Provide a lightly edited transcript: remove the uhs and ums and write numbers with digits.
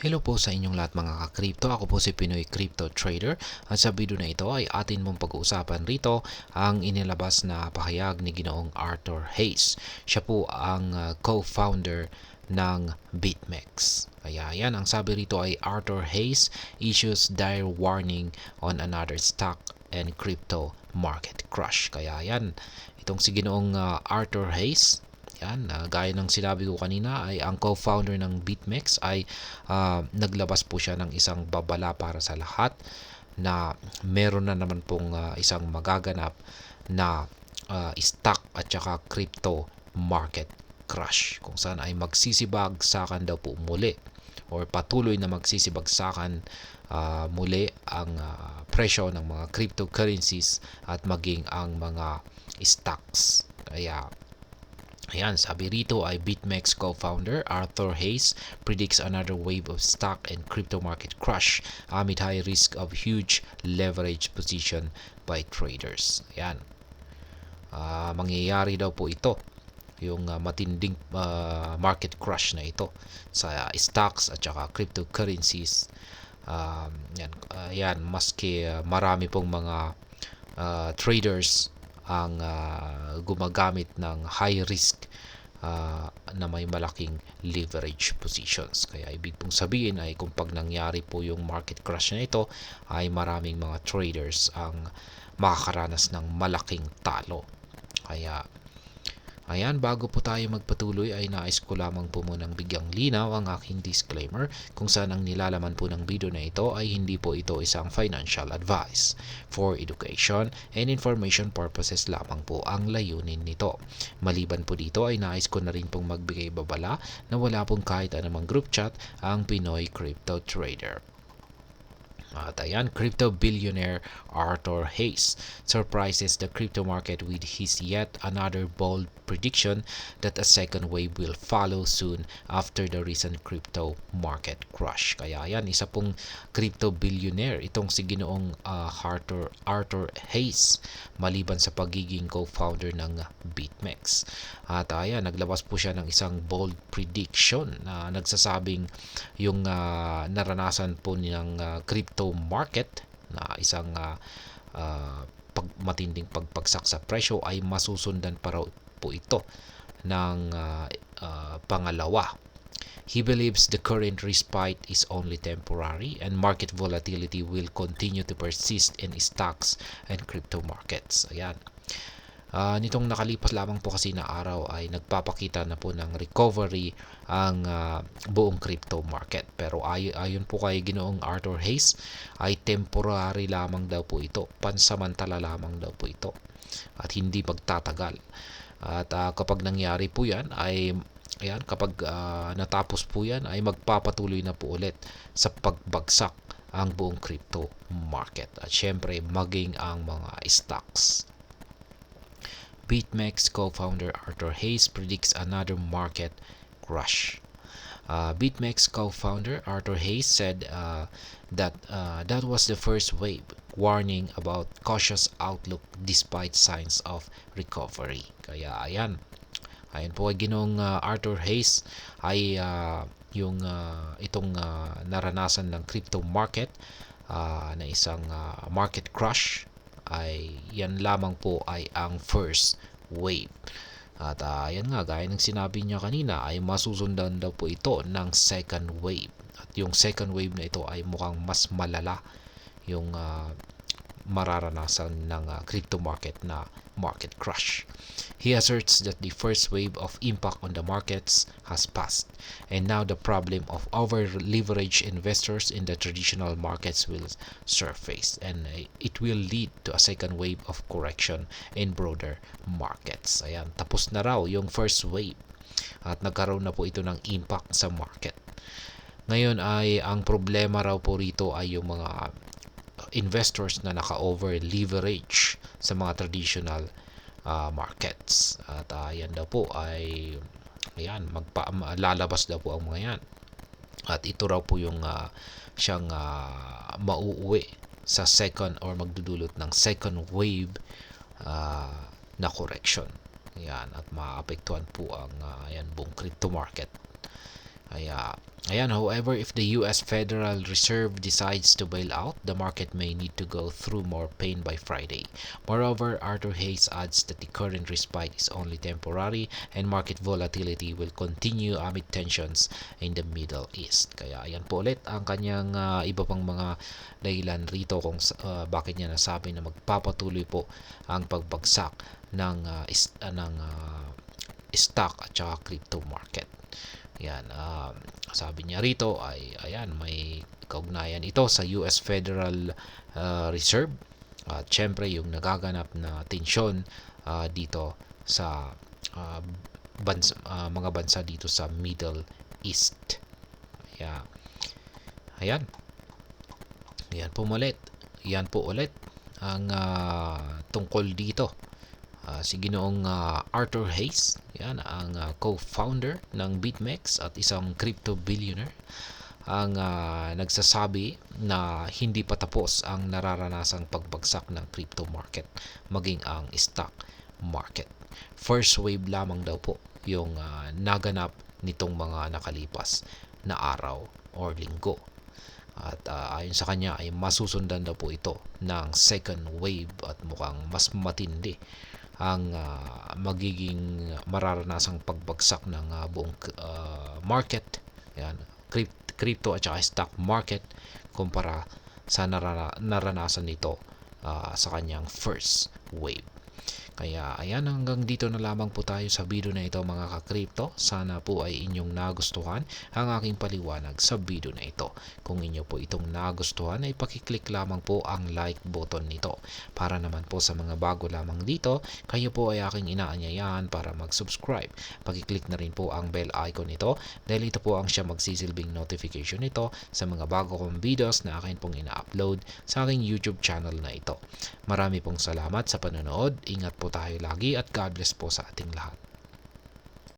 Hello po sa inyong lahat mga ka-crypto. Ako po si Pinoy Crypto Trader at sa video na ito ay atin mong pag-uusapan rito ang inilabas na pahayag ni Ginoong Arthur Hayes. Siya po ang co-founder ng BitMEX. Kaya yan, ang sabi rito ay Arthur Hayes issues dire warning on another stock and crypto market crash. Kaya yan, itong si Ginoong Arthur Hayes, yan, gaya ng sinabi ko kanina ay ang co-founder ng BitMEX ay naglabas po siya ng isang babala para sa lahat na meron na naman pong isang magaganap na stock at saka crypto market crash kung saan ay magsisibagsakan daw po muli or patuloy na magsisibagsakan muli ang presyo ng mga cryptocurrencies at maging ang mga stocks. Kaya ayan, sabi rito ay BitMEX co-founder Arthur Hayes predicts another wave of stock and crypto market crash amid high risk of huge leverage position by traders. Ayan. Mangyayari daw po ito, yung matinding market crash na ito sa stocks at saka cryptocurrencies. Yan, maski marami pong mga traders ang gumagamit ng high risk na may malaking leverage positions. Kaya ibig pong sabihin ay kung pag nangyari po yung market crash na ito ay maraming mga traders ang makakaranas ng malaking talo. Kaya ayan, bago po tayo magpatuloy ay nais ko lamang po munang bigyang linaw ang aking disclaimer kung saan ang nilalaman po ng video na ito ay hindi po ito isang financial advice. For education and information purposes lamang po ang layunin nito. Maliban po dito ay nais ko na rin pong magbigay babala na wala pong kahit anumang group chat ang Pinoy Crypto Trader. At ayan, crypto billionaire Arthur Hayes surprises the crypto market with his yet another bold prediction that a second wave will follow soon after the recent crypto market crash. Kaya ayan, isa pong crypto billionaire itong si Ginoong Arthur Hayes maliban sa pagiging co-founder ng BitMEX. At ayan, naglabas po siya ng isang bold prediction na nagsasabing yung naranasan po ng crypto market na isang matinding pagpagsak sa presyo ay masusundan pa raw po ito ng pangalawa. He believes the current respite is only temporary and market volatility will continue to persist in stocks and crypto markets. Ayan. Nitong nakalipas lamang po kasi na araw ay nagpapakita na po ng recovery ang buong crypto market. Pero ayon po kay Ginoong Arthur Hayes ay temporary lamang daw po ito. Pansamantala lamang daw po ito. At hindi magtatagal. At kapag nangyari po yan ay ayan, kapag natapos po yan ay magpapatuloy na po ulit sa pagbagsak ang buong crypto market. At syempre maging ang mga stocks. BitMEX co-founder Arthur Hayes predicts another market crash. BitMEX co-founder Arthur Hayes said that was the first wave, warning about cautious outlook despite signs of recovery. Kaya ayan po ay Ginoong Arthur Hayes ay itong naranasan ng crypto market na isang market crash ay yan lamang po ay ang first wave. At yan nga, gaya ng sinabi niya kanina ay masusundan daw po ito ng second wave. At yung second wave na ito ay mukhang mas malala yung mararanasan ng crypto market na market crash. He asserts that the first wave of impact on the markets has passed and now the problem of over-leveraged investors in the traditional markets will surface and it will lead to a second wave of correction in broader markets. Ayan, tapos na raw yung first wave at nagkaroon na po ito ng impact sa market. Ngayon ay ang problema raw po rito ay yung mga investors na naka-over leverage sa mga traditional markets. At yan daw po ay ayan, lalabas daw po ang mga yan. At ito raw po yung siyang mauuwi sa second or magdudulot ng second wave na correction. Yan, at maapektuhan po ang buong crypto market. Kaya, ayan, however, if the US Federal Reserve decides to bail out, the market may need to go through more pain by Friday. Moreover, Arthur Hayes adds that the current respite is only temporary and market volatility will continue amid tensions in the Middle East. Kaya, ayan po ulit ang kanyang iba pang mga dahilan rito kung bakit niya nasabi na magpapatuloy po ang pagbagsak ng stock at saka crypto market. Yan, sabi niya rito ay ayan, may kaugnayan ito sa US Federal Reserve at syempre yung nagaganap na tensyon dito sa mga bansa dito sa Middle East. Ayan. Yan po ulit. Yan po ulit ang tungkol dito. Si Ginoong Arthur Hayes, yan ang co-founder ng BitMEX at isang crypto billionaire, ang nagsasabi na hindi pa tapos ang nararanasang pagbagsak ng crypto market maging ang stock market. First wave lamang daw po yung naganap nitong mga nakalipas na araw or linggo. At ayon sa kanya ay masusundan daw po ito ng second wave at mukhang mas matindi ang magiging mararanasang pagbagsak ng buong market, yan, crypto at saka stock market kumpara sa naranasan nito sa kanyang first wave. Kaya ayan, hanggang dito na lamang po tayo sa video na ito mga ka-crypto. Sana po ay inyong nagustuhan ang aking paliwanag sa video na ito. Kung inyo po itong nagustuhan ay pakiclick lamang po ang like button nito. Para naman po sa mga bago lamang dito, kayo po ay aking inaanyayahan para mag-subscribe. Pakiclick na rin po ang bell icon nito dahil ito po ang siya magsisilbing notification nito sa mga bago kong videos na akin pong ina-upload sa aking YouTube channel na ito. Marami pong salamat sa panonood. Ingat po tayo lagi at God bless po sa ating lahat.